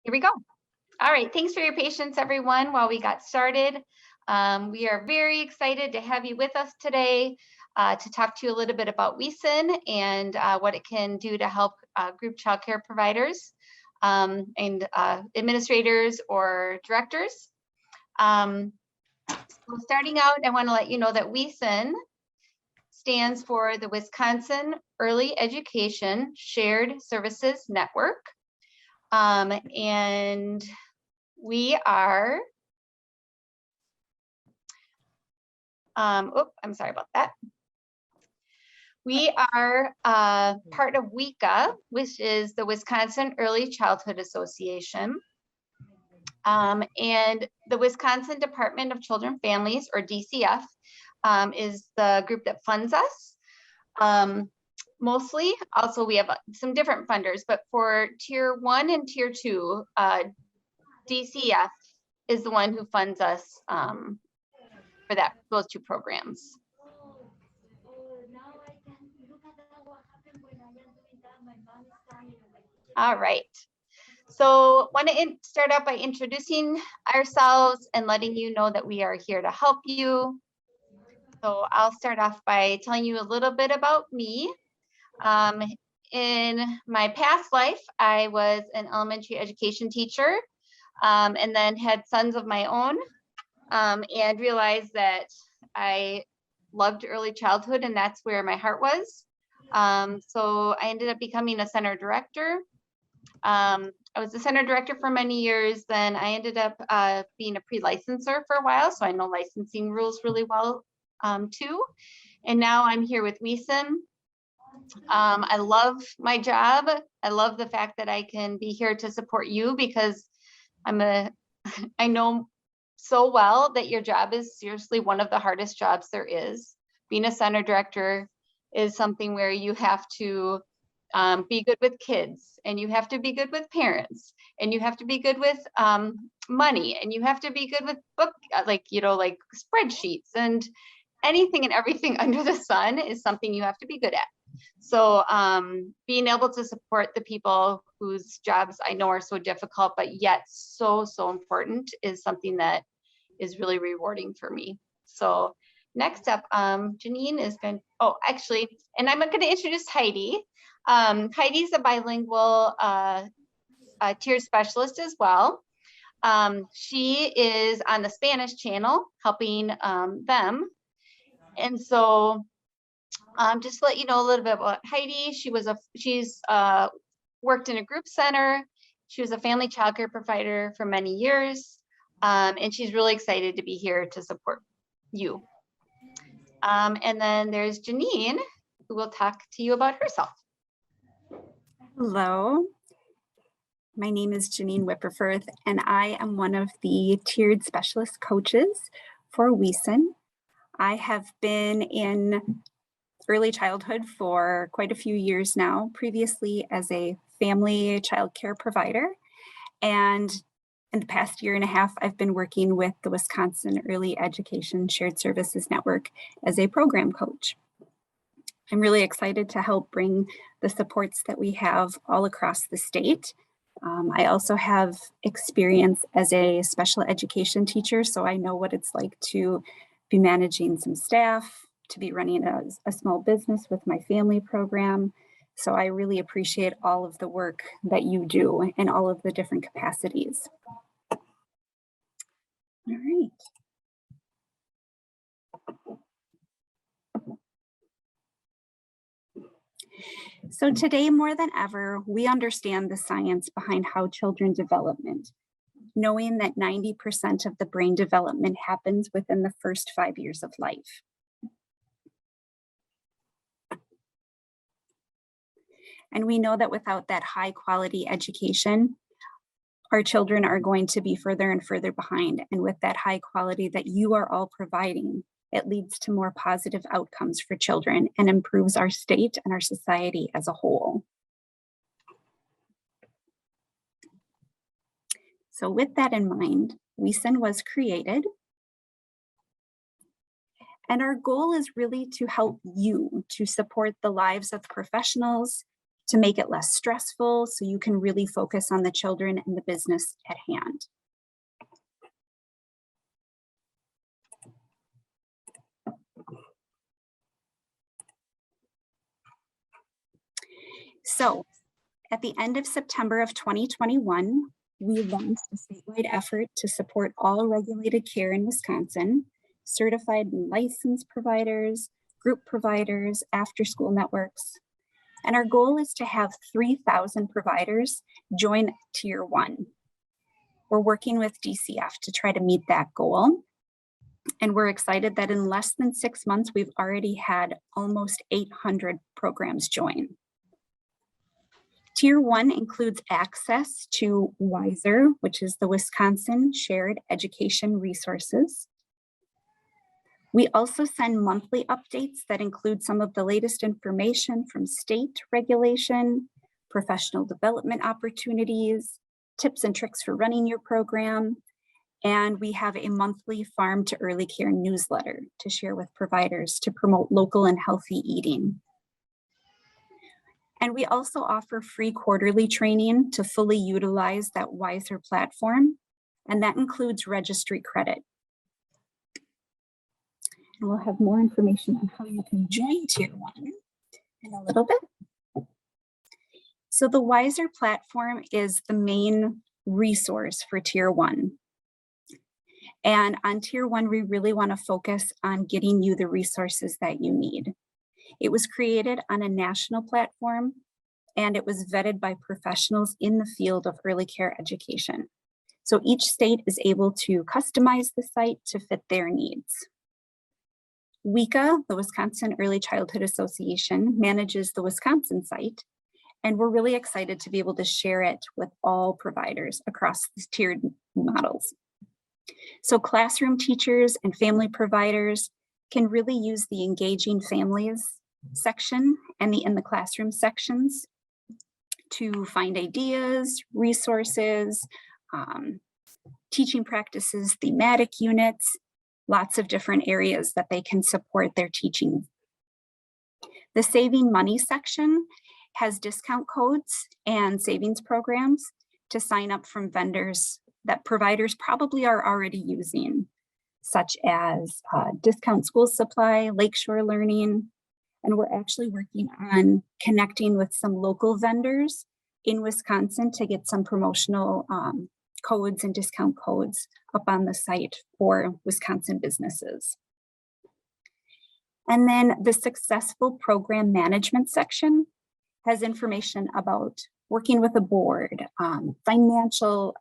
Here we go. All right, thanks for your patience, everyone, while we got started. We are very excited to have you with us today to talk to you a little bit about WEESSN and what it can do to help group childcare providers and administrators or directors. So starting out, I want to let you know that WEESSN stands for the Wisconsin Early Education Shared Services Network. And we are, I'm sorry about that. We are part of WECA, which is the Wisconsin Early Childhood Association. And the Wisconsin Department of Children and Families, or DCF, is the group that funds us. Mostly, also we have some different funders, but for tier 1 and tier 2, DCF is the one who funds us for those two programs. All right. So want to start out by introducing ourselves and letting you know that we are here to help you. So I'll start off by telling you a little bit about me. In my past life, I was an elementary education teacher and then had sons of my own and realized that I loved early childhood and that's where my heart was. So I ended up becoming a center director. I was the center director for many years. Then I ended up being a pre-licenser for a while. So I know licensing rules really well too. And now I'm here with WEESSN. I love my job. I love the fact that I can be here to support you because I know so well that your job is seriously one of the hardest jobs there is. Being a center director is something where you have to be good with kids, and you have to be good with parents, and you have to be good with money, and you have to be good with like spreadsheets, and anything and everything under the sun is something you have to be good at. So being able to support the people whose jobs I know are so difficult, but yet so important is something that is really rewarding for me. So next up, Janine is going, and I'm going to introduce Heidi. Heidi's a bilingual tiered specialist as well. She is on the Spanish channel helping them. And so just to let you know a little bit about Heidi, she's worked in a group center. She was a family childcare provider for many years. And she's really excited to be here to support you. And then there's Janine, who will talk to you about herself. Hello, my name is Janine Whipperforth, and I am one of the tiered specialist coaches for WEESSN. I have been in early childhood for quite a few years now, previously as a family child care provider. And in the past year and a half, I've been working with the Wisconsin Early Education Shared Services Network as a program coach. I'm really excited to help bring the supports that we have all across the state. I also have experience as a special education teacher, so I know what it's like to be managing some staff, to be running a small business with my family program. So I really appreciate all of the work that you do in all of the different capacities. All right. So today, more than ever, we understand the science behind how children development, knowing that 90% of the brain development happens within the first 5 years of life. And we know that without that high quality education, our children are going to be further and further behind. And with that high quality that you are all providing, it leads to more positive outcomes for children and improves our state and our society as a whole. So with that in mind, WEESSN was created. And our goal is really to help you to support the lives of professionals to make it less stressful so you can really focus on the children and the business at hand. So at the end of September of 2021, we launched a statewide effort to support all regulated care in Wisconsin, certified and licensed providers, group providers, after-school networks. And our goal is to have 3,000 providers join Tier 1. We're working with DCF to try to meet that goal. And we're excited that in less than 6 months, we've already had almost 800 programs join. Tier 1 includes access to WEESSN, which is the Wisconsin Shared Education Resources. We also send monthly updates that include some of the latest information from state regulation, professional development opportunities, tips and tricks for running your program, and we have a monthly farm to early care newsletter to share with providers to promote local and healthy eating. And we also offer free quarterly training to fully utilize that WEESSN platform, and that includes registry credit. And we'll have more information on how you can join Tier 1 in a little bit. So the WEESSN platform is the main resource for Tier 1. And on Tier 1, we really want to focus on getting you the resources that you need. It was created on a national platform, and it was vetted by professionals in the field of early care education. So each state is able to customize the site to fit their needs. WECA, the Wisconsin Early Childhood Association, manages the Wisconsin site, and we're really excited to be able to share it with all providers across the tiered models. So classroom teachers and family providers can really use the engaging families section and the in the classroom sections to find ideas, resources, teaching practices, thematic units, lots of different areas that they can support their teaching. The saving money section has discount codes and savings programs to sign up from vendors that providers probably are already using, such as Discount School Supply, Lakeshore Learning, and we're actually working on connecting with some local vendors in Wisconsin to get some promotional codes and discount codes up on the site for Wisconsin businesses. And then the successful program management section has information about working with a board, financial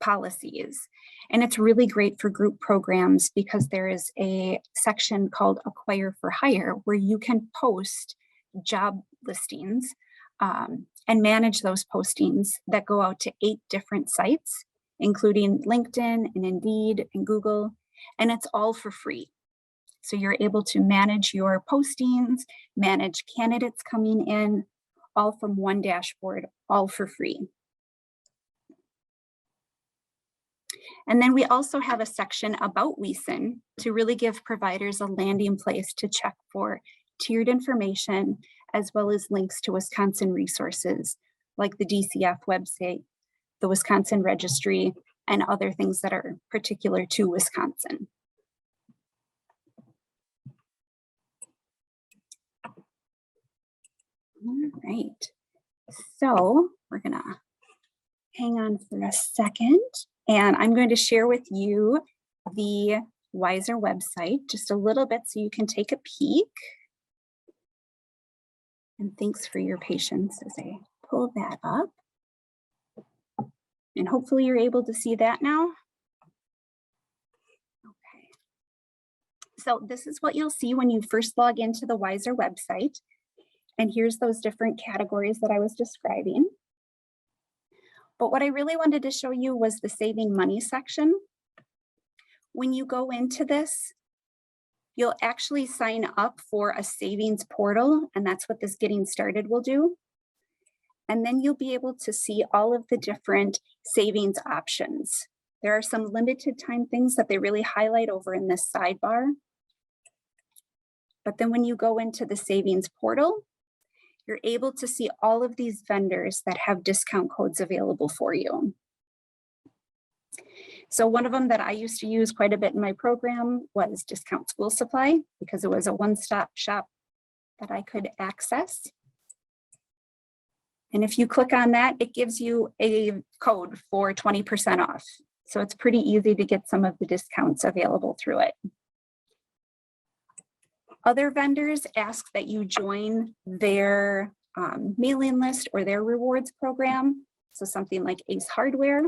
policies. And it's really great for group programs because there is a section called Acquire for Hire where you can post job listings and manage those postings that go out to 8 different sites, including LinkedIn and Indeed and Google, and it's all for free. So you're able to manage your postings, manage candidates coming in, all from one dashboard, all for free. And then we also have a section about WEESSN to really give providers a landing place to check for tiered information, as well as links to Wisconsin resources like the DCF website, the Wisconsin registry, and other things that are particular to Wisconsin. All right, so we're gonna hang on for a second, and I'm going to share with you the WEESSN website just a little bit so you can take a peek. And thanks for your patience as I pull that up. And hopefully you're able to see that now. Okay. So this is what you'll see when you first log into the WEESSN website. And here's those different categories that I was describing. But what I really wanted to show you was the saving money section. When you go into this, you'll actually sign up for a savings portal, and that's what this getting started will do. And then you'll be able to see all of the different savings options. There are some limited time things that they really highlight over in this sidebar. But then when you go into the savings portal, you're able to see all of these vendors that have discount codes available for you. So one of them that I used to use quite a bit in my program was Discount School Supply, because it was a one-stop shop that I could access. And if you click on that, it gives you a code for 20% off. So it's pretty easy to get some of the discounts available through it. Other vendors ask that you join their mailing list or their rewards program. So something like Ece Hardware.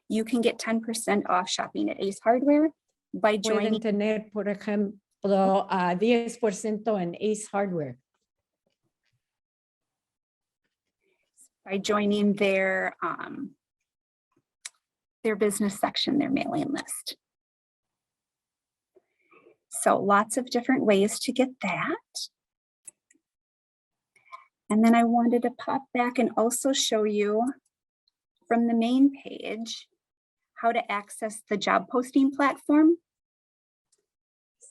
You can get 10% off shopping at Ece Hardware by joining. Pueden tener, por ejemplo, a 10% en Ece Hardware. By joining their business section, their mailing list. So lots of different ways to get that. And then I wanted to pop back and also show you from the main page how to access the job posting platform.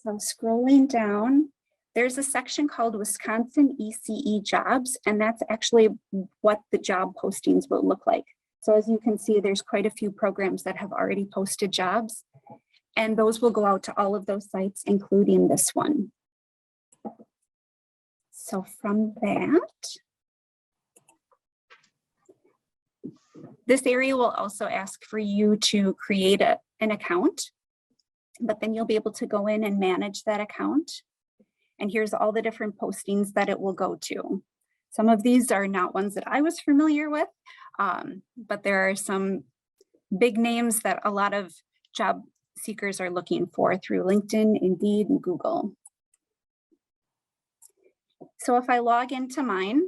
So scrolling down, there's a section called Wisconsin ECE Jobs, and that's actually what the job postings will look like. So as you can see, there's quite a few programs that have already posted jobs, and those will go out to all of those sites, including this one. So from that, this area will also ask for you to create an account, but then you'll be able to go in and manage that account. And here's all the different postings that it will go to. Some of these are not ones that I was familiar with, but there are some big names that a lot of job seekers are looking for through LinkedIn, Indeed, and Google. So if I log into mine,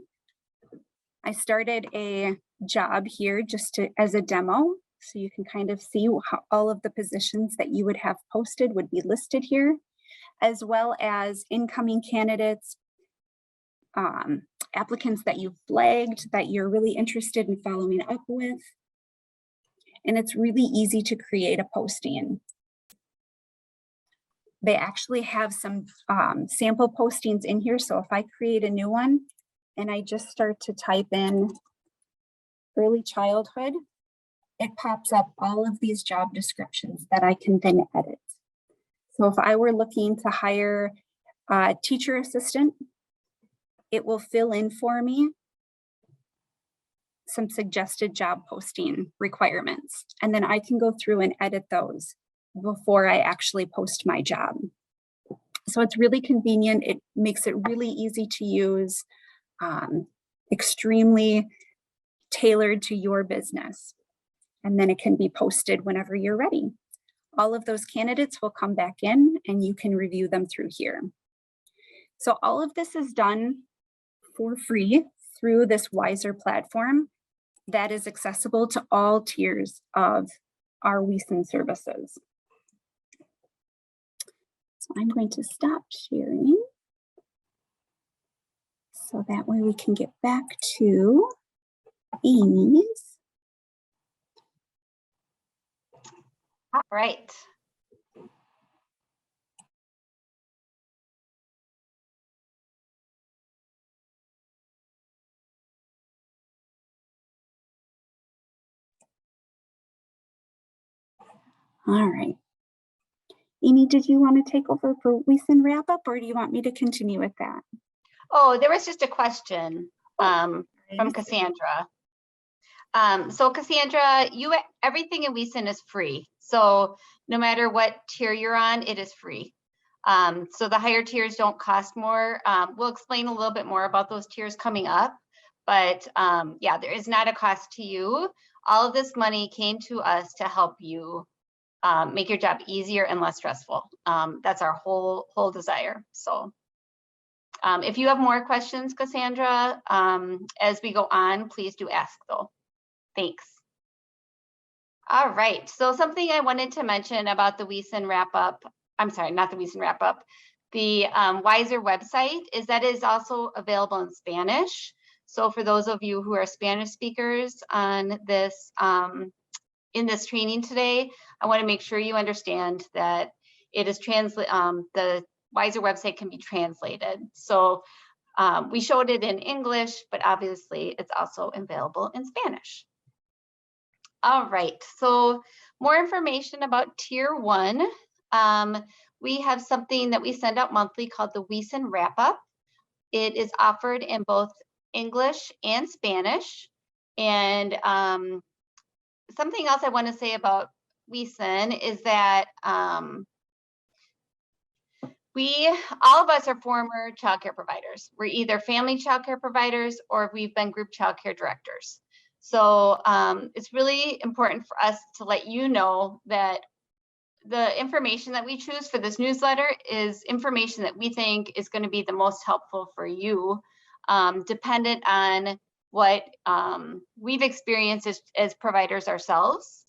I started a job here just as a demo. So you can kind of see how all of the positions that you would have posted would be listed here, as well as incoming candidates, applicants that you've flagged that you're really interested in following up with. And it's really easy to create a posting. They actually have some sample postings in here. So if I create a new one and I just start to type in early childhood, it pops up all of these job descriptions that I can then edit. So if I were looking to hire a teacher assistant, it will fill in for me some suggested job posting requirements. And then I can go through and edit those before I actually post my job. So it's really convenient. It makes it really easy to use, extremely tailored to your business. And then it can be posted whenever you're ready. All of those candidates will come back in and you can review them through here. So all of this is done for free through this WEESSN platform that is accessible to all tiers of our WEESSN services. So I'm going to stop sharing so that way we can get back to Amy's. All right. All right. Amy, did you want to take over for WEESSN wrap up, or do you want me to continue with that? Oh, there was just a question from Cassandra. So Cassandra, everything in WEESSN is free. So no matter what tier you're on, it is free. So the higher tiers don't cost more. We'll explain a little bit more about those tiers coming up. But yeah, there is not a cost to you. All of this money came to us to help you make your job easier and less stressful. That's our whole desire. So if you have more questions, Cassandra, as we go on, please do ask though. Thanks. All right, so something I wanted to mention about the WEESSN wrap up, I'm sorry, not the WEESSN wrap up, the WEESSN website is that it is also available in Spanish. So for those of you who are Spanish speakers on this, in this training today, I want to make sure you understand that it is the WEESSN website can be translated. So We showed it in English, but obviously it's also available in Spanish. All right, so more information about Tier 1. We have something that we send out monthly called the WEESSN Wrap-Up. It is offered in both English and Spanish. And something else I want to say about WEESSN is that all of us are former childcare providers. We're either family childcare providers or we've been group childcare directors. So it's really important for us to let you know that the information that we choose for this newsletter is information that we think is going to be the most helpful for you, dependent on what we've experienced as providers ourselves.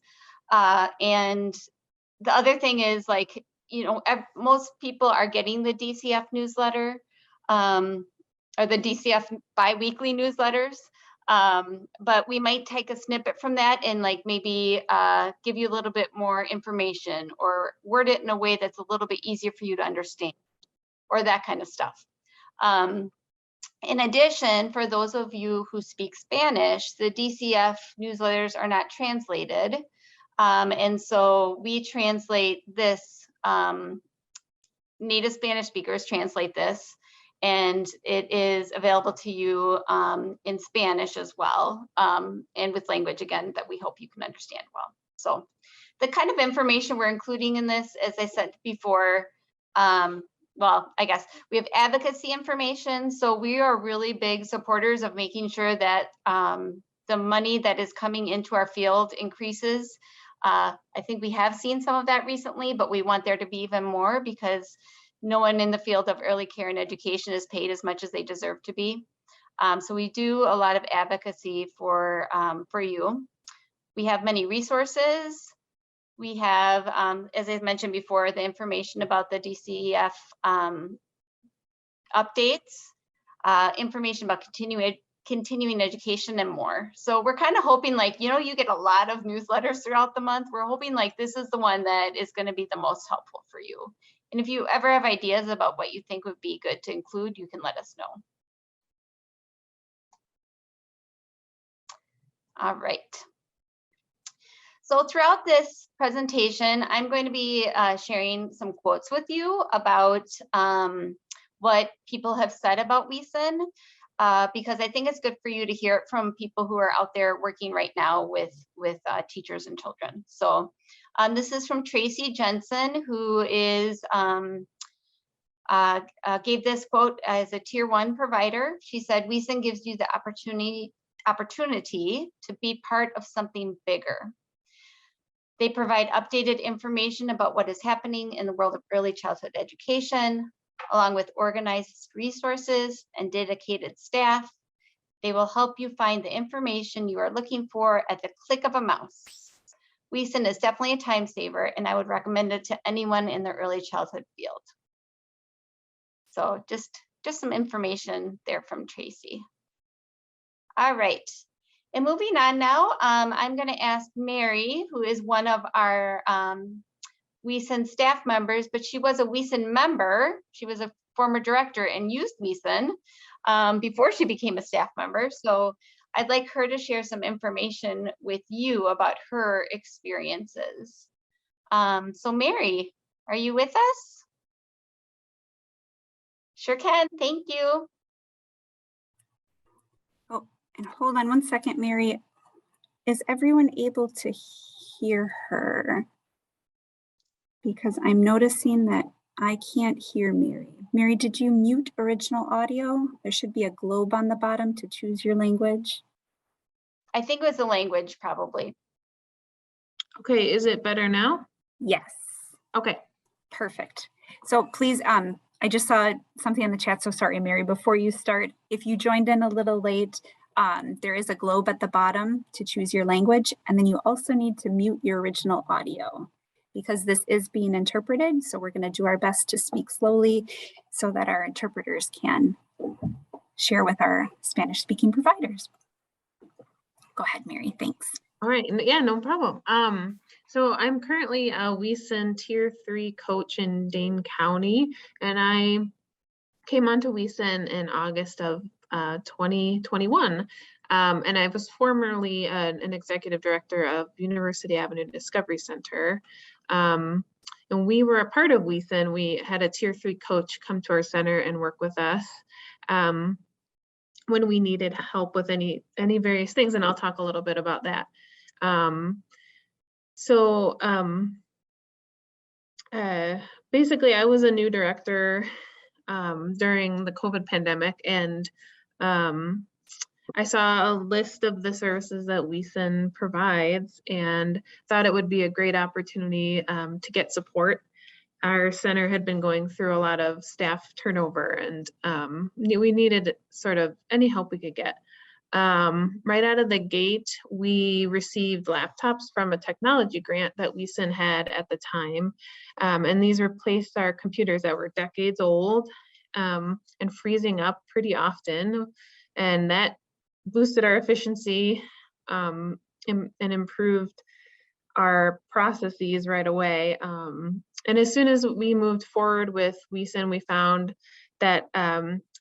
And the other thing is, like, you know, most people are getting the DCF newsletter or the DCF bi-weekly newsletters. But we might take a snippet from that and like maybe give you a little bit more information or word it in a way that's a little bit easier for you to understand or that kind of stuff. In addition, for those of you who speak Spanish, the DCF newsletters are not translated. And so we translate this, native Spanish speakers translate this, and it is available to you in Spanish as well, and with language, again, that we hope you can understand well. So the kind of information we're including in this, as I said before, well, I guess we have advocacy information. So we are really big supporters of making sure that the money that is coming into our field increases. I think we have seen some of that recently, but we want there to be even more because no one in the field of early care and education is paid as much as they deserve to be. So we do a lot of advocacy for you. We have many resources. We have, as I mentioned before, the information about the DCEF updates, information about continuing education and more. So we're kind of hoping, like, you know, you get a lot of newsletters throughout the month. We're hoping like this is the one that is going to be the most helpful for you. And if you ever have ideas about what you think would be good to include, you can let us know. All right. So throughout this presentation, I'm going to be sharing some quotes with you about what people have said about WEESSN, because I think it's good for you to hear it from people who are out there working right now with teachers and children. So this is from Tracy Jensen, who is gave this quote as a Tier 1 provider. She said, WEESSN gives you the opportunity to be part of something bigger. They provide updated information about what is happening in the world of early childhood education, along with organized resources and dedicated staff. They will help you find the information you are looking for at the click of a mouse. WEESSN is definitely a time saver, and I would recommend it to anyone in the early childhood field. So just some information there from Tracy. All right. And moving on now, I'm going to ask Mary, who is one of our WEESSN staff members, but she was a WEESSN member. She was a former director and used WEESSN before she became a staff member. So I'd like her to share some information with you about her experiences. So Mary, are you with us? Sure can, thank you. Oh, and hold on one second, Mary. Is everyone able to hear her? Because I'm noticing that I can't hear Mary. Mary, did you mute original audio? There should be a globe on the bottom to choose your language. I think it was the language, probably. Okay, is it better now? Yes. Okay. Perfect. So please, I just saw something in the chat, so sorry, Mary. Before you start, if you joined in a little late, there is a globe at the bottom to choose your language, and then you also need to mute your original audio because this is being interpreted. So we're going to do our best to speak slowly so that our interpreters can share with our Spanish-speaking providers. Go ahead, Mary. Thanks. All right. Yeah, no problem. So I'm currently a WEESSN Tier 3 coach in Dane County, and I came onto WEESSN in August of 2021. And I was formerly an executive director of University Avenue Discovery Center. And we were a part of WEESSN. We had a tier 3 coach come to our center and work with us when we needed help with any various things. And I'll talk a little bit about that. Basically, I was a new director during the COVID pandemic, and I saw a list of the services that WEESSN provides and thought it would be a great opportunity to get support. Our center had been going through a lot of staff turnover, and we needed sort of any help we could get. Right out of the gate, we received laptops from a technology grant that WEESSN had at the time. And these replaced our computers that were decades old and freezing up pretty often. And that boosted our efficiency and improved our processes right away. And as soon as we moved forward with WEESSN, we found that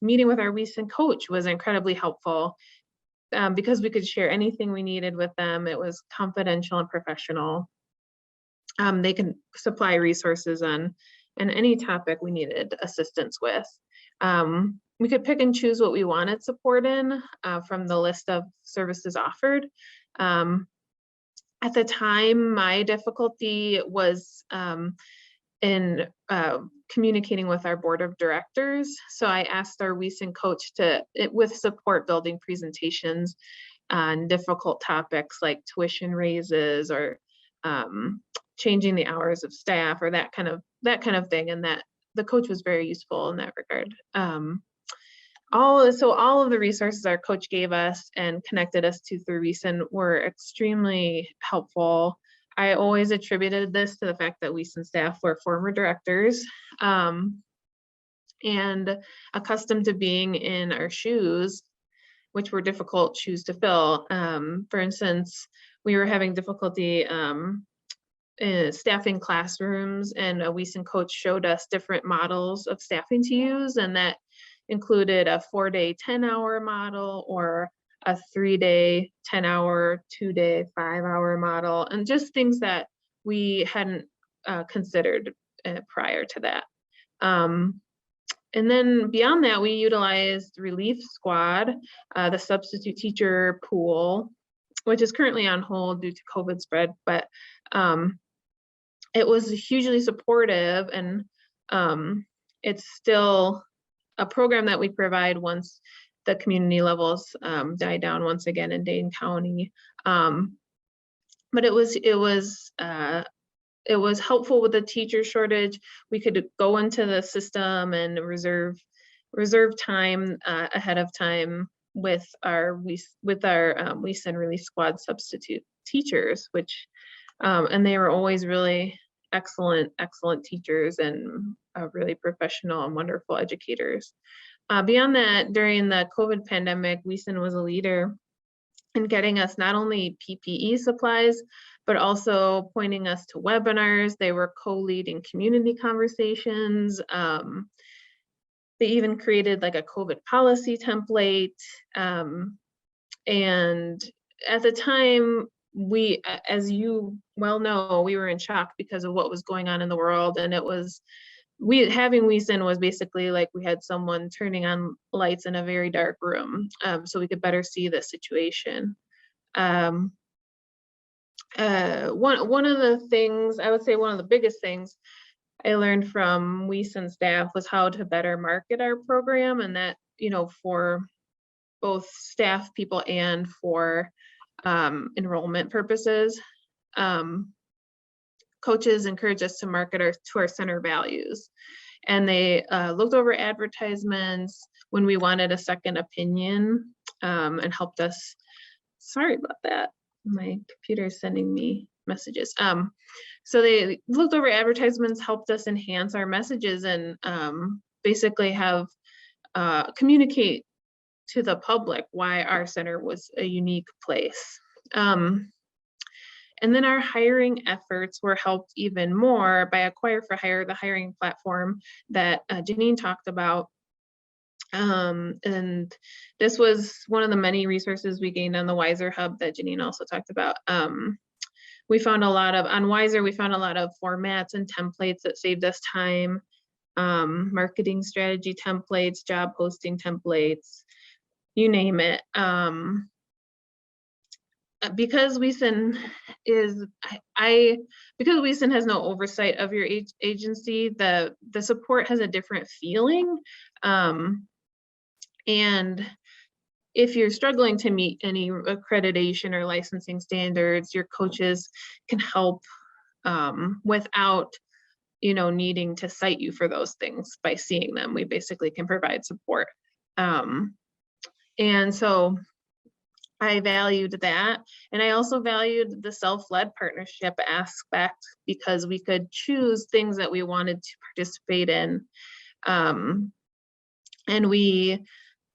meeting with our WEESSN coach was incredibly helpful. Because we could share anything we needed with them. It was confidential and professional. They can supply resources on any topic we needed assistance with. We could pick and choose what we wanted support in from the list of services offered. At the time, my difficulty was in communicating with our board of directors. So I asked our WEESSN coach with support building presentations on difficult topics like tuition raises or changing the hours of staff or that kind of thing. And that the coach was very useful in that regard. All of the resources our coach gave us and connected us to through WEESSN were extremely helpful. I always attributed this to the fact that WEESSN staff were former directors and accustomed to being in our shoes, which were difficult shoes to fill. For instance, we were having difficulty staffing classrooms, and a WEESSN coach showed us different models of staffing to use, and that included a 4-day 10-hour model or a 3-day 10-hour, 2-day 5-hour model, and just things that we hadn't considered prior to that. And then beyond that, we utilized Relief Squad, the substitute teacher pool, which is currently on hold due to COVID spread, but it was hugely supportive, and it's still a program that we provide once the community levels die down once again in Dane County. But it was helpful with the teacher shortage. We could go into the system and reserve time ahead of time with our WEESSN Relief Squad substitute teachers, which and they were always really excellent teachers and really professional and wonderful educators. Beyond that, during the COVID pandemic, WEESSN was a leader in getting us not only PPE supplies, but also pointing us to webinars. They were co-leading community conversations. They even created like a COVID policy template. And at the time, we, as you well know, we were in shock because of what was going on in the world. And it was, having WEESSN was basically like we had someone turning on lights in a very dark room, so we could better see the situation. One of the things, I would say one of the biggest things I learned from WEESSN staff was how to better market our program, and that, you know, for both staff people and for enrollment purposes. Coaches encourage us to market to our center values, and they looked over advertisements when we wanted a second opinion and helped us. Sorry about that, my computer is sending me messages. So they looked over advertisements, helped us enhance our messages, and basically have communicate to the public why our center was a unique place. And then our hiring efforts were helped even more by Acquire for Hire, the hiring platform that Janine talked about. And this was one of the many resources we gained on the Wiser Hub that Janine also talked about. We found a lot of, on Wiser, we found a lot of formats and templates that saved us time, marketing strategy templates, job posting templates, you name it. Because WEESSN is, because WEESSN has no oversight of your agency, the support has a different feeling. And if you're struggling to meet any accreditation or licensing standards, your coaches can help without, needing to cite you for those things by seeing them. We basically can provide support. And so I valued that. And I also valued the self-led partnership aspect because we could choose things that we wanted to participate in. And we,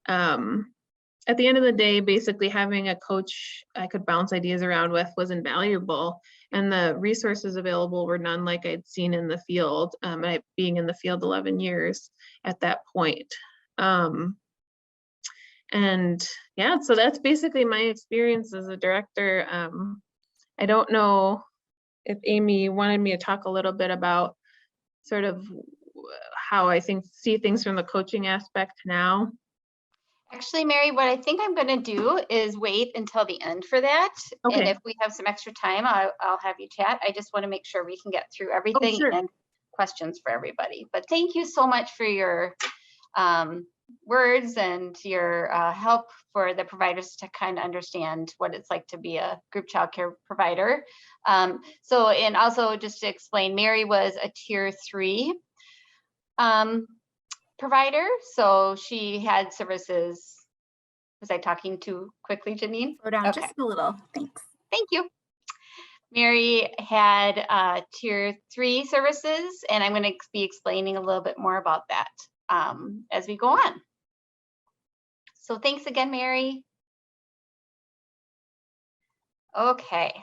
at the end of the day, basically having a coach I could bounce ideas around with was invaluable. And the resources available were none like I'd seen in the field, being in the field 11 years at that point. And yeah, so that's basically my experience as a director. I don't know if Amy wanted me to talk a little bit about sort of how I see things from the coaching aspect now. Actually, Mary, what I think I'm going to do is wait until the end for that. Okay. And if we have some extra time, I'll have you chat. I just want to make sure we can get through everything sure. and questions for everybody. But thank you so much for your words and your help for the providers to kind of understand what it's like to be a group childcare provider. So, and also just to explain, Mary was a tier 3 provider. So she had services. Was I talking too quickly, Janine? Slow down Okay. just a little. Thanks. Thank you. Mary had tier 3 services, and I'm going to be explaining a little bit more about that as we go on. So thanks again, Mary. Okay.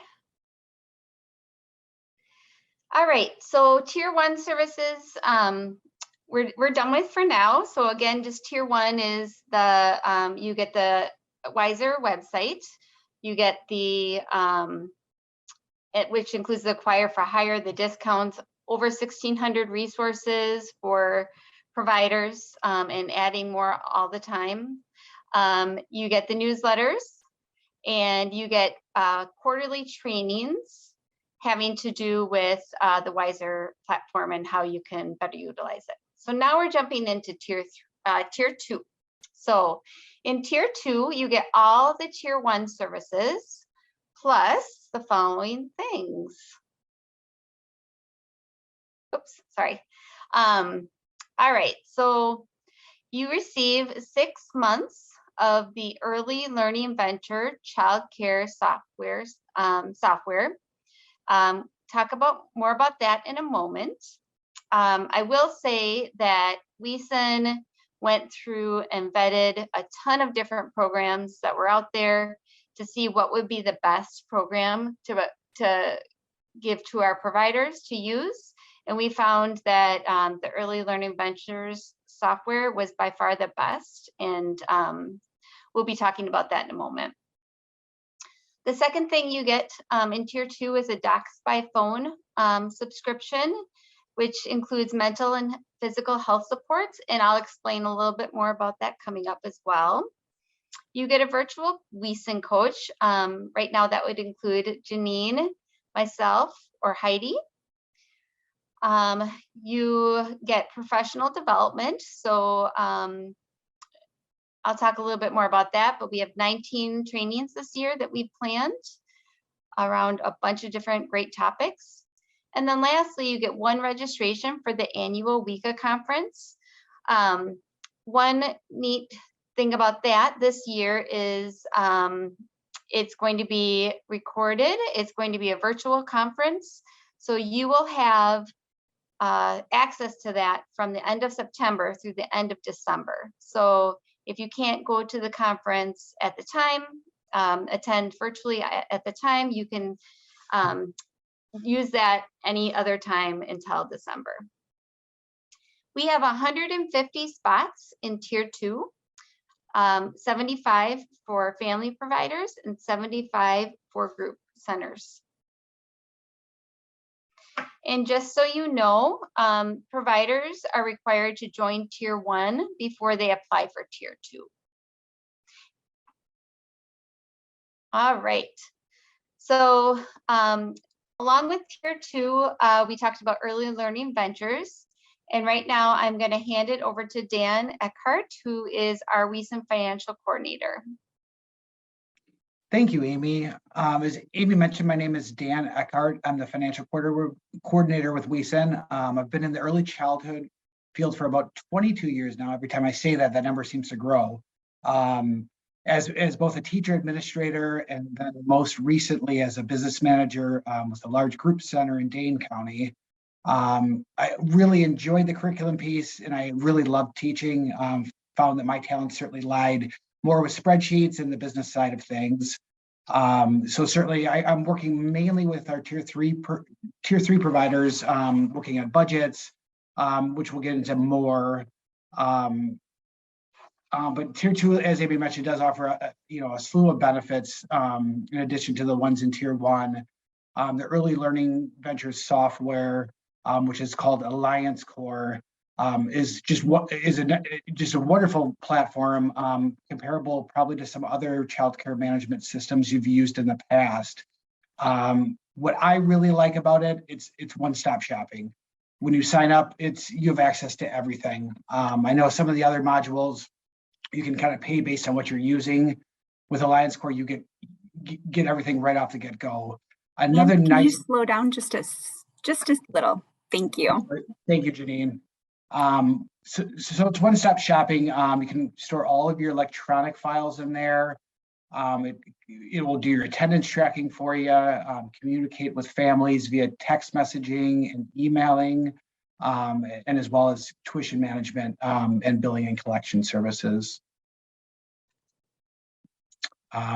All right, so tier 1 services we're done with for now. So again, just tier 1 is the you get the Wiser website, you get the which includes the Acquire for Hire, the discounts, over 1,600 resources for providers, and adding more all the time. You get the newsletters, and you get quarterly trainings having to do with the Wiser platform and how you can better utilize it. So now we're jumping into tier 2. So in tier 2, you get all the tier 1 services plus the following things. Oops, sorry. All right, so you receive 6 months of the Early Learning Venture childcare software. Talk about more about that in a moment. I will say that WEESSN went through and vetted a ton of different programs that were out there to see what would be the best program to give to our providers to use. And we found that the Early Learning Ventures software was by far the best. And we'll be talking about that in a moment. The second thing you get in tier 2 is a Docs by Phone subscription, which includes mental and physical health supports. And I'll explain a little bit more about that coming up as well. You get a virtual WEESSN coach. Right now that would include Janine, myself, or Heidi. You get professional development. So I'll talk a little bit more about that, but we have 19 trainings this year that we planned around a bunch of different great topics. And then lastly, you get 1 registration for the annual WEECA conference. One neat thing about that this year is it's going to be recorded. It's going to be a virtual conference. So you will have access to that from the end of September through the end of December. So if you can't go to the conference at the time, attend virtually at the time, you can use that any other time until December. We have 150 spots in tier 2, 75 for family providers and 75 for group centers. And just so you know, providers are required to join tier 1 before they apply for tier 2. All right. So along with tier 2, we talked about early learning ventures. And right now I'm going to hand it over to Dan Eckhart, who is our WEESSN financial coordinator. Thank you, Amy. As Amy mentioned, my name is Dan Eckhart. I'm the financial coordinator with WEESSN. I've been in the early childhood field for about 22 years now. Every time I say that, that number seems to grow. As both a teacher administrator and then most recently as a business manager with a large group center in Dane County. I really enjoyed the curriculum piece and I really loved teaching. Found that my talents certainly lied more with spreadsheets and the business side of things. So certainly I'm working mainly with our tier three providers, looking at budgets, which we'll get into more. But tier 2, as Amy mentioned, does offer a slew of benefits in addition to the ones in tier 1. The early learning ventures software, which is called Alliance Core, is just a wonderful platform, comparable probably to some other childcare management systems you've used in the past. What I really like about it, it's one-stop shopping. When you sign up, you have access to everything. I know some of the other modules you can kind of pay based on what you're using. With Alliance Core, you get everything right off the get-go. Another Can nice. you slow down just a little? Thank you. Thank you, Janine. So it's one-stop shopping. You can store all of your electronic files in there. It will do your attendance tracking for you, communicate with families via text messaging and emailing, and as well as tuition management and billing and collection services.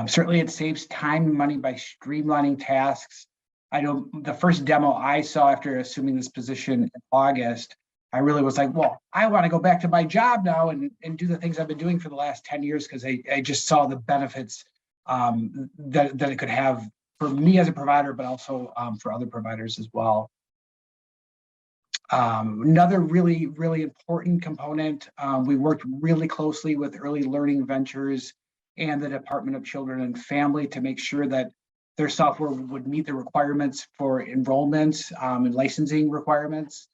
Certainly it saves time and money by streamlining tasks. I know the first demo I saw after assuming this position in August, I really was like, well, I want to go back to my job now and do the things I've been doing for the last 10 years because I just saw the benefits that it could have for me as a provider, but also for other providers as well. Another really, really important component, we worked really closely with Early Learning Ventures and the Department of Children and Family to make sure that their software would meet the requirements for enrollment and licensing requirements,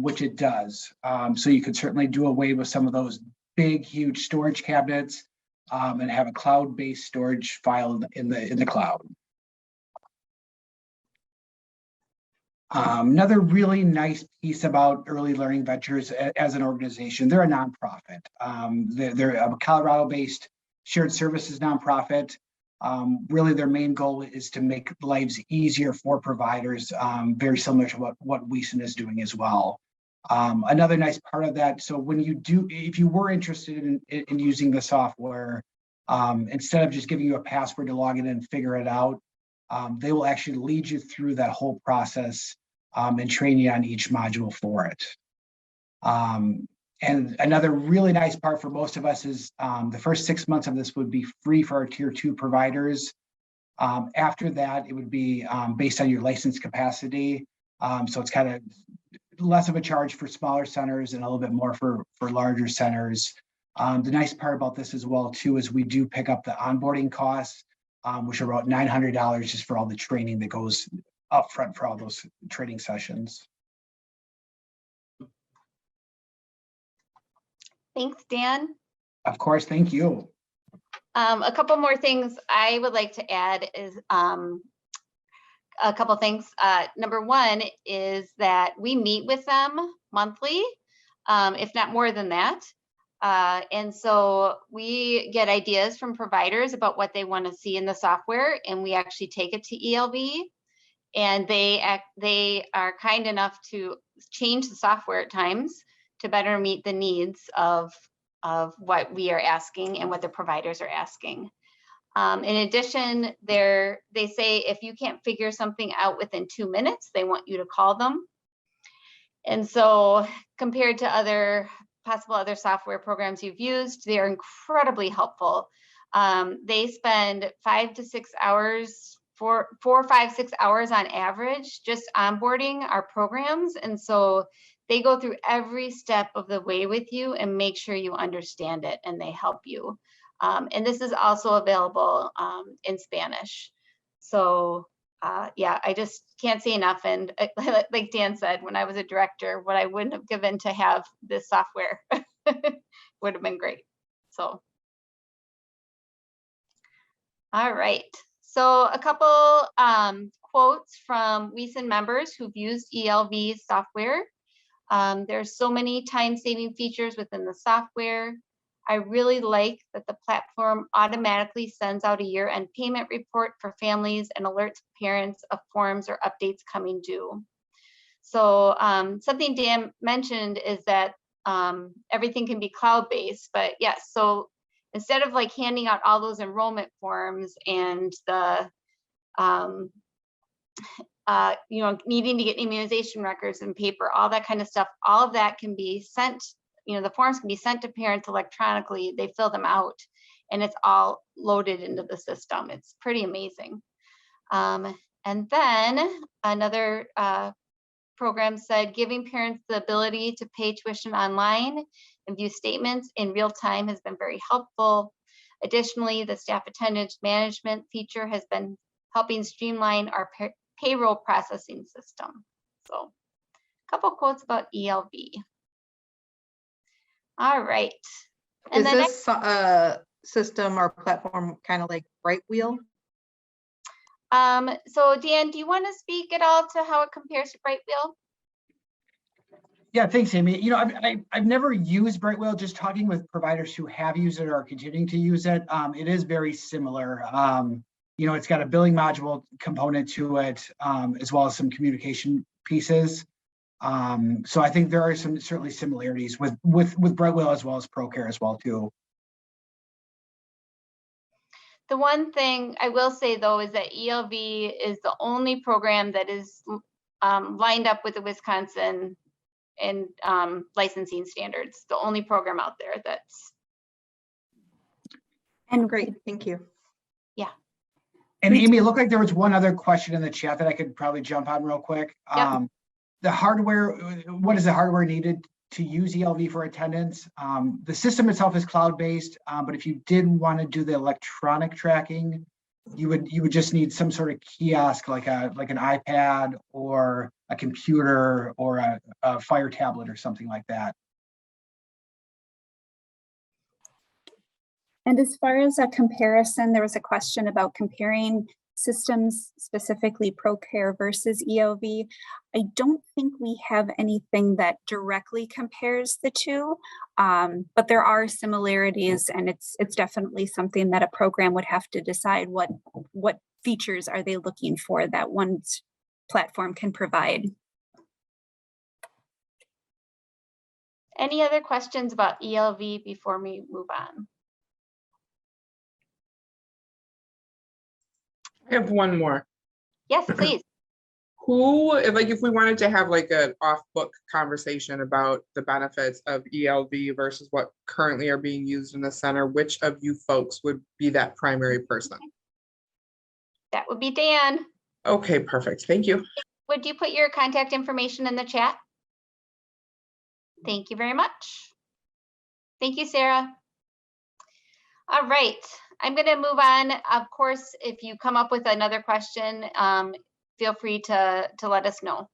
which it does. So you could certainly do away with some of those big, huge storage cabinets and have a cloud-based storage file in the cloud. Another really nice piece about Early Learning Ventures as an organization, they're a nonprofit. They're a Colorado-based shared services nonprofit. Really their main goal is to make lives easier for providers, very similar to what WEESSN is doing as well. Another nice part of that, so if you were interested in using the software, instead of just giving you a password to log in and figure it out, they will actually lead you through that whole process and train you on each module for it. And another really nice part for most of us is the first 6 months of this would be free for our tier 2 providers. After that, it would be based on your license capacity. So it's kind of less of a charge for smaller centers and a little bit more for larger centers. The nice part about this as well too is we do pick up the onboarding costs, which are about $900 just for all the training that goes up front for all those training sessions. Thanks, Dan. Of course, thank you. A couple more things I would like to add is a couple things. Number one is that we meet with them monthly, if not more than that. And so we get ideas from providers about what they want to see in the software, and we actually take it to ELV, and they are kind enough to change the software at times to better meet the needs of what we are asking and what the providers are asking. In addition, they say if you can't figure something out within 2 minutes, they want you to call them. And so compared to possible other software programs you've used, they are incredibly helpful. They spend 5 to 6 hours, 4, 5, 6 hours on average, just onboarding our programs. And so they go through every step of the way with you and make sure you understand it, and they help you. And this is also available in Spanish. So yeah, I just can't say enough. And like Dan said, when I was a director, what I wouldn't have given to have this software would have been great. So, all right. So a couple quotes from WEESSN members who've used ELV software. There's so many time-saving features within the software. I really like that the platform automatically sends out a year-end payment report for families and alerts parents of forms or updates coming due. So something Dan mentioned is that everything can be cloud-based, but yes, so instead of like handing out all those enrollment forms and the you know, needing to get immunization records and paper, all that kind of stuff, all of that can be sent, you know, the forms can be sent to parents electronically, they fill them out, and it's all loaded into the system. It's pretty amazing. And then another program said, giving parents the ability to pay tuition online and view statements in real time has been very helpful. Additionally, the staff attendance management feature has been helping streamline our payroll processing system. So a couple quotes about ELV. All right. And is then this system or platform kind of like Brightfield? so Dan, do you want to speak at all to how it compares to Brightfield? Yeah, thanks, Amy. You know, I've never used Brightfield. Just talking with providers who have used it or are continuing to use it, it is very similar. You know, it's got a billing module component to it, as well as some communication pieces. So I think there are some certainly similarities with Brightfield as well as ProCare as well too. The one thing I will say though is that ELV is the only program that is lined up with the Wisconsin and licensing standards. The only program out there that's. And Great, thank you. Yeah. And Amy, it looked like there was one other question in the chat that I could probably jump on real quick. Yep. The hardware, what is the hardware needed to use ELV for attendance? The system itself is cloud-based, but if you did want to do the electronic tracking, you would just need some sort of kiosk like an iPad or a computer or a Fire tablet or something like that. And as far as a comparison, there was a question about comparing systems, specifically ProCare versus ELV. I don't think we have anything that directly compares the two, but there are similarities, and it's definitely something that a program would have to decide what features are they looking for that one platform can provide. Any other questions about ELV before we move on? I have one more. Yes, please. If we wanted to have like an off-book conversation about the benefits of ELV versus what currently are being used in the center, which of you folks would be that primary person? That would be Dan. Okay, perfect. Thank you. Would you put your contact information in the chat? Thank you very much. Thank you, Sarah. All right, I'm going to move on. Of course, if you come up with another question, feel free to let us know.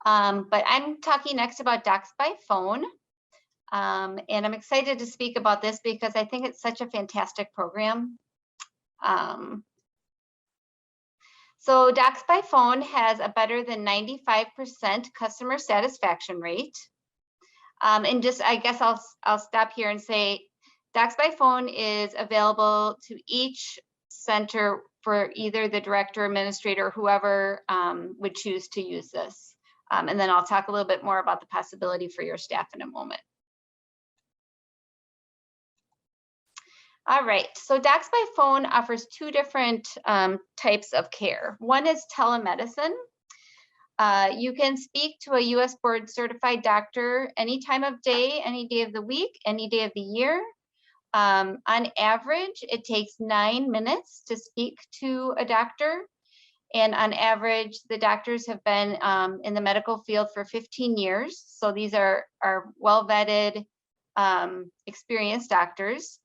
But I'm talking next about Docs by Phone. And I'm excited to speak about this because I think it's such a fantastic program. So Docs by Phone has a better than 95% customer satisfaction rate. And just, I guess I'll stop here and say, Docs by Phone is available to each center for either the director, administrator, whoever would choose to use this. And then I'll talk a little bit more about the possibility for your staff in a moment. All right, so Docs by Phone offers two different types of care. One is telemedicine. You can speak to a US board certified doctor any time of day, any day of the week, any day of the year. On average, it takes 9 minutes to speak to a doctor. And on average, the doctors have been in the medical field for 15 years. So these are well-vetted, experienced doctors.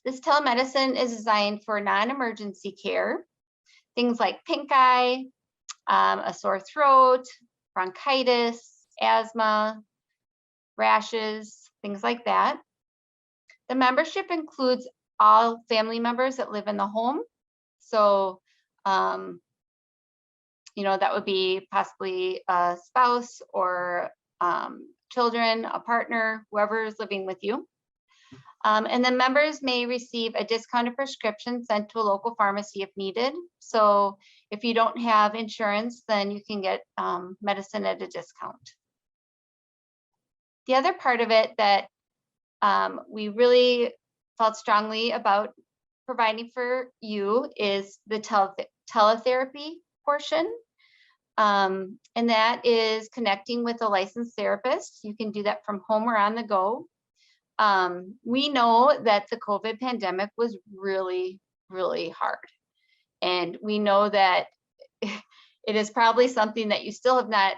This telemedicine is designed for non-emergency care, things like pink eye, a sore throat, bronchitis, asthma, rashes, things like that. The membership includes all family members that live in the home. So, you know, that would be possibly a spouse or children, a partner, whoever is living with you. And then members may receive a discounted prescription sent to a local pharmacy if needed. So if you don't have insurance, then you can get medicine at a discount. The other part of it that we really felt strongly about providing for you is the teletherapy portion. And that is connecting with a licensed therapist. You can do that from home or on the go. We know that the COVID pandemic was really, really hard. And we know that it is probably something that you still have not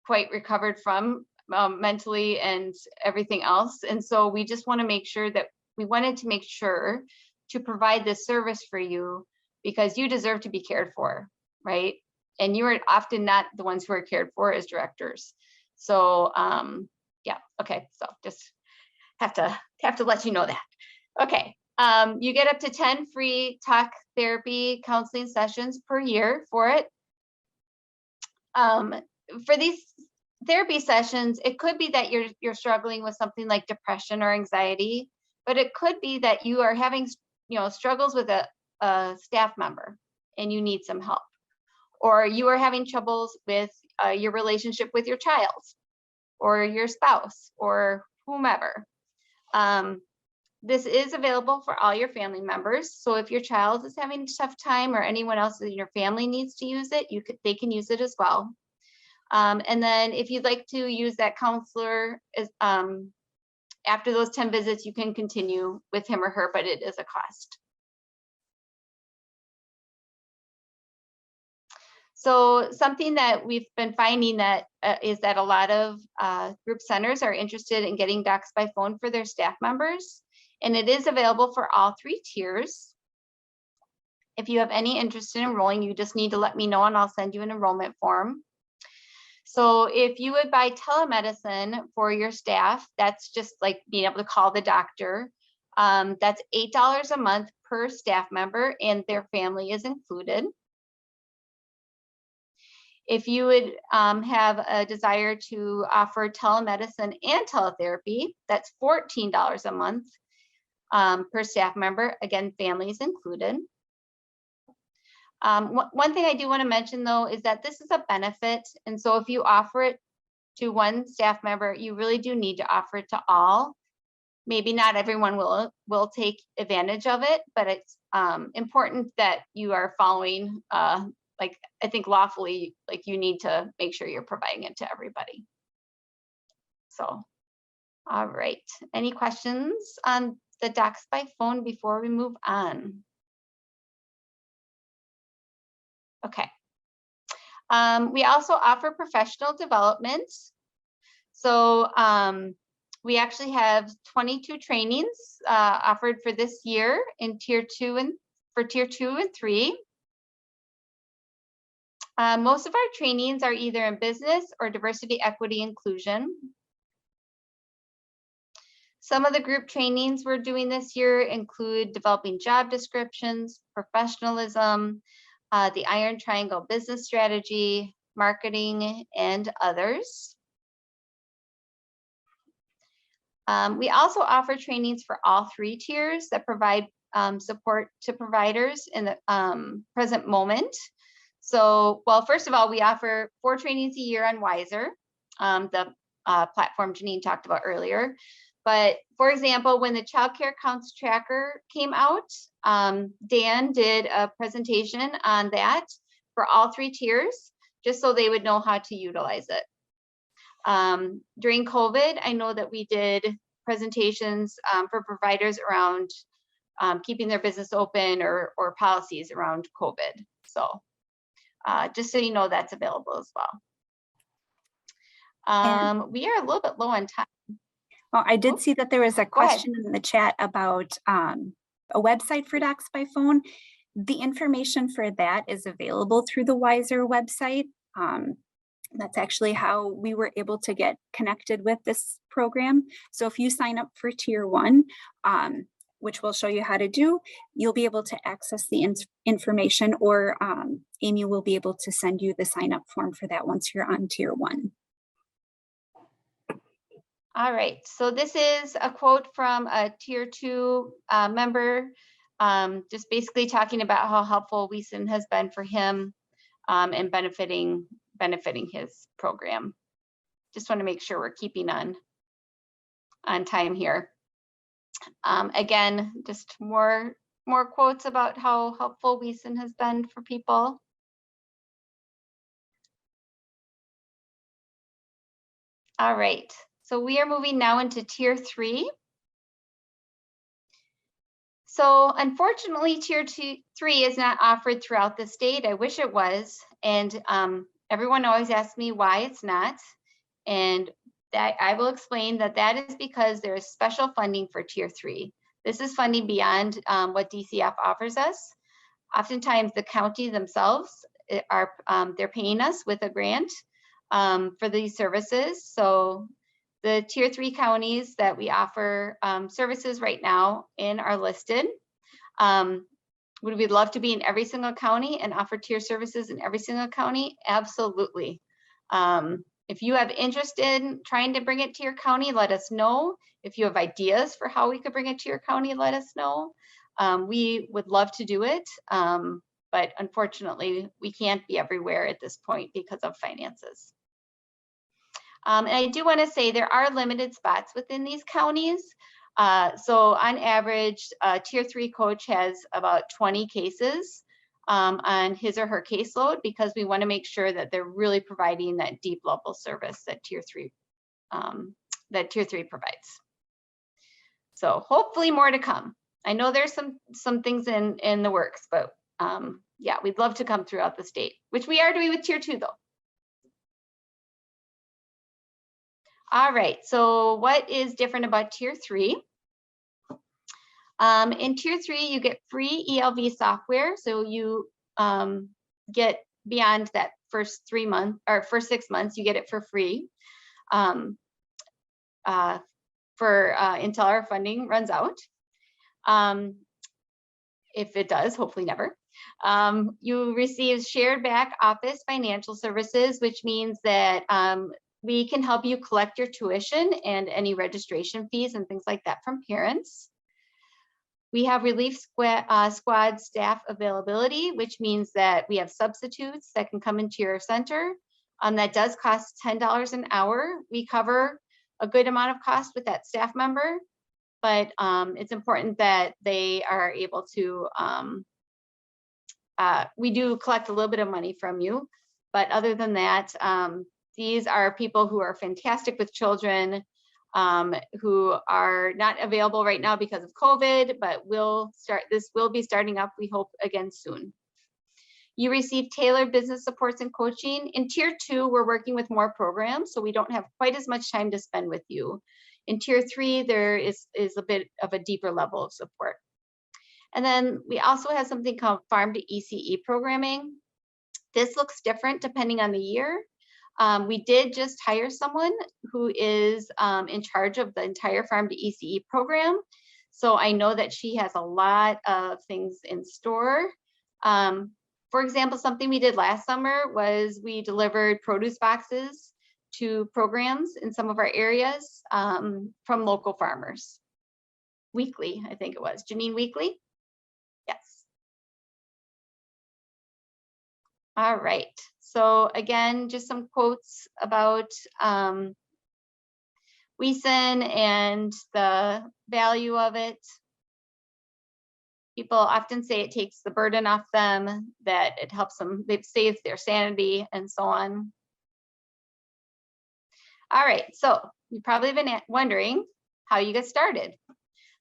quite recovered from mentally and everything else. And so we just want to make sure that we wanted to make sure to provide this service for you because you deserve to be cared for, right? And you are often not the ones who are cared for as directors. So yeah, okay, so just have to let you know that. Okay, you get up to 10 free talk therapy counseling sessions per year for it. For these therapy sessions, it could be that you're struggling with something like depression or anxiety, but it could be that you are having, you know, struggles with a staff member and you need some help, or you are having troubles with your relationship with your child or your spouse or whomever. This is available for all your family members. So if your child is having a tough time or anyone else in your family needs to use it, they can use it as well. And then if you'd like to use that counselor after those 10 visits, you can continue with him or her, but it is a cost. So something that we've been finding that is that a lot of group centers are interested in getting docs by phone for their staff members, and it is available for all 3 tiers. If you have any interest in enrolling, you just need to let me know and I'll send you an enrollment form. So if you would buy telemedicine for your staff, that's just like being able to call the doctor. That's $8 a month per staff member and their family is included. If you would have a desire to offer telemedicine and teletherapy, that's $14 a month per staff member. Again, families included. One thing I do want to mention though is that this is a benefit. And so if you offer it to one staff member, you really do need to offer it to all. Maybe not everyone will take advantage of it, but it's important that you are following like I think lawfully, like you need to make sure you're providing it to everybody. So, all right. Any questions on the docs by phone before we move on? Okay. We also offer professional development. So we actually have 22 trainings offered for this year in tier 2 and 3. Most of our trainings are either in business or diversity, equity, inclusion. Some of the group trainings we're doing this year include developing job descriptions, professionalism, the Iron Triangle business strategy, marketing, and others. We also offer trainings for all 3 tiers that provide support to providers in the present moment. So, well, first of all, we offer 4 trainings a year on WEESSN, the platform Janine talked about earlier. But for example, when the Child Care Counts Tracker came out, Dan did a presentation on that for all 3 tiers, just so they would know how to utilize it. During COVID, I know that we did presentations for providers around keeping their business open or policies around COVID. So just so you know, that's available as well. We are a little bit low on time. Well, I did see that there was a Go ahead. question in the chat about a website for Docs by Phone. The information for that is available through the Wiser website. That's actually how we were able to get connected with this program. So if you sign up for Tier 1, which we'll show you how to do, you'll be able to access the information, or Amy will be able to send you the sign up form for that once you're on Tier 1. All right, so this is a quote from a Tier 2 member, just basically talking about how helpful WEESSN has been for him and benefiting his program. Just want to make sure we're keeping on time here. Again, just more quotes about how helpful WEESSN has been for people. All right, so we are moving now into Tier 3. So unfortunately, Tier 3 is not offered throughout the state. I wish it was. And everyone always asks me why it's not. And that I will explain that is because there is special funding for Tier 3. This is funding beyond what DCF offers us. Oftentimes the county themselves are they're paying us with a grant for these services. So the Tier 3 counties that we offer services right now in are listed. Would we love to be in every single county and offer tier services in every single county? Absolutely. If you have interest in trying to bring it to your county, let us know. If you have ideas for how we could bring it to your county, let us know. We would love to do it, but unfortunately, we can't be everywhere at this point because of finances. And I do want to say there are limited spots within these counties. So on average, a Tier 3 coach has about 20 cases on his or her caseload, because we want to make sure that they're really providing that deep level service that Tier 3 provides. So hopefully more to come. I know there's some things in the works, but yeah, we'd love to come throughout the state, which we are doing with Tier 2 though. All right, so what is different about Tier 3? In Tier 3, you get free ELV software. So you get beyond that first 3 months or first 6 months, you get it for free until our funding runs out. If it does, hopefully never. You receive shared back office financial services, which means that we can help you collect your tuition and any registration fees and things like that from parents. We have relief squad staff availability, which means that we have substitutes that can come into your center. That does cost $10 an hour. We cover a good amount of cost with that staff member, but it's important that they are able to, we do collect a little bit of money from you, but other than that, these are people who are fantastic with children, who are not available right now because of COVID, but this will be starting up, we hope, again soon. You receive tailored business supports and coaching. In Tier 2, we're working with more programs, so we don't have quite as much time to spend with you. In Tier 3, there is a bit of a deeper level of support. And then we also have something called Farm to Ece Programming. This looks different depending on the year. We did just hire someone who is in charge of the entire Farm to Ece program. So I know that she has a lot of things in store. For example, something we did last summer was we delivered produce boxes to programs in some of our areas from local farmers. Weekly, I think it was. Janine, weekly? Yes. All right. So again, just some quotes about WEESSN and the value of it. People often say it takes the burden off them, that it helps them, it saves their sanity and so on. All right, so you've probably been wondering how you get started.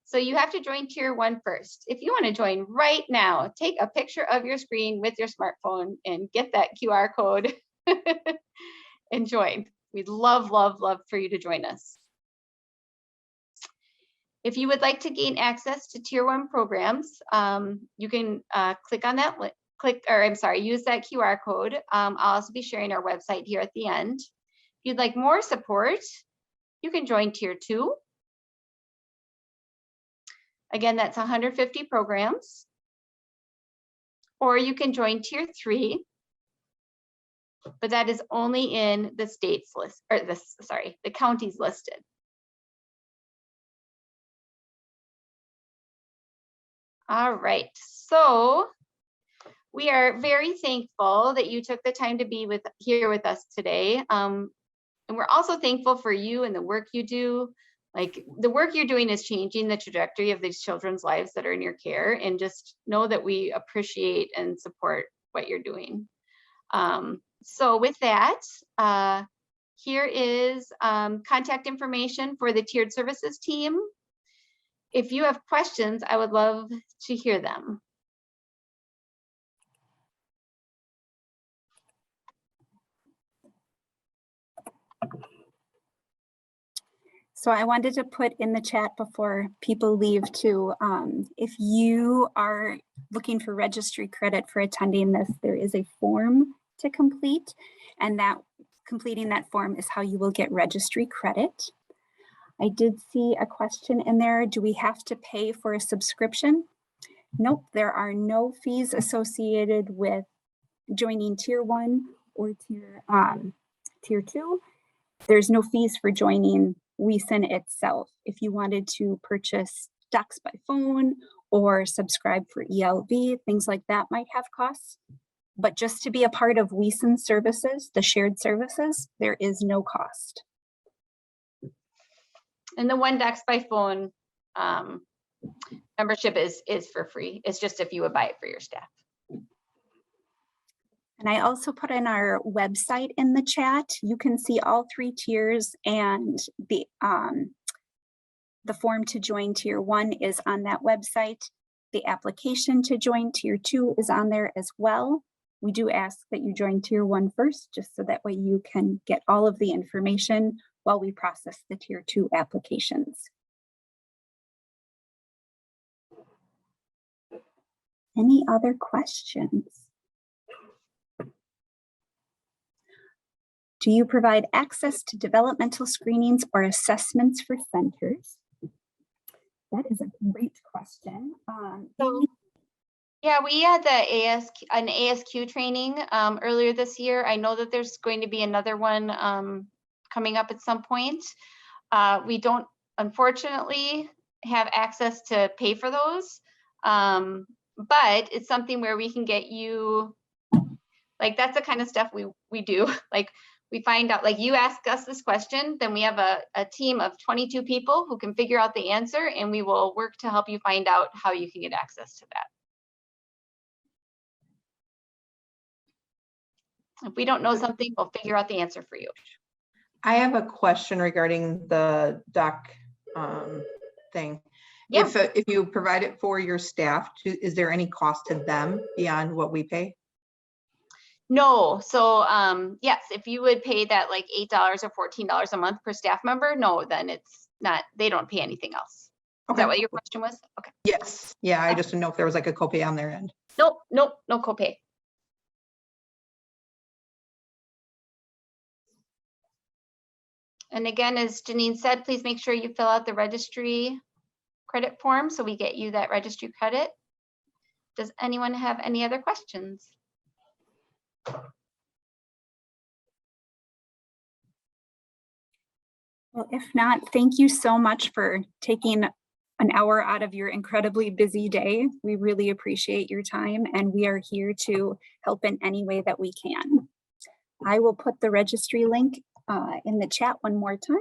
So you have to join Tier 1 first. If you want to join right now, take a picture of your screen with your smartphone and get that QR code and join. We'd love, love, love for you to join us. If you would like to gain access to Tier 1 programs, you can click on that, use that QR code. I'll also be sharing our website here at the end. If you'd like more support, you can join Tier 2. Again, that's 150 programs. Or you can join Tier 3, but that is only in the states list, or the counties listed. All right, so we are very thankful that you took the time to be here with us today. And we're also thankful for you and the work you do. Like, the work you're doing is changing the trajectory of these children's lives that are in your care, and just know that we appreciate and support what you're doing. So with that, here is contact information for the tiered services team. If you have questions, I would love to hear them. So I wanted to put in the chat before people leave too, if you are looking for registry credit for attending this, there is a form to complete, and that completing that form is how you will get registry credit. I did see a question in there. Do we have to pay for a subscription? Nope, there are no fees associated with joining Tier 1 or Tier 2. There's no fees for joining WEESSN itself. If you wanted to purchase docs by phone or subscribe for ELV, things like that might have costs. But just to be a part of WEESSN services, the shared services, there is no cost. And the one docs by phone membership is for free. It's just if you would buy it for your staff. And I also put in our website in the chat. You can see all 3 tiers, and the form to join Tier 1 is on that website. The application to join Tier 2 is on there as well. We do ask that you join Tier 1 first, just so that way you can get all of the information while we process the Tier 2 applications. Any other questions? Do you provide access to developmental screenings or assessments for centers? That is a great question. Yeah, we had an ASQ training earlier this year. I know that there's going to be another one coming up at some point. We don't, unfortunately, have access to pay for those, but it's something where we can get you, like, that's the kind of stuff we do. Like, we find out, like, you ask us this question, then we have a team of 22 people who can figure out the answer, and we will work to help you find out how you can get access to that. If we don't know something, we'll figure out the answer for you. I have a question regarding the doc thing. Yeah. If you provide it for your staff, is there any cost to them beyond what we pay? No, so yes, if you would pay that like $8 or $14 a month per staff member, no, then it's not, they don't pay anything else. Is that what your question was? Okay. Yes. Yeah, I just didn't know if there was like a copay on their end. Nope, nope, no copay. And again, as Janine said, please make sure you fill out the registry credit form so we get you that registry credit. Does anyone have any other questions? Well, if not, thank you so much for taking an hour out of your incredibly busy day. We really appreciate your time, and we are here to help in any way that we can. I will put the registry link in the chat one more time.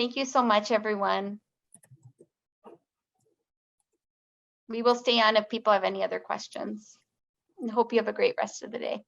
Thank you so much, everyone. We will stay on if people have any other questions. And hope you have a great rest of the day.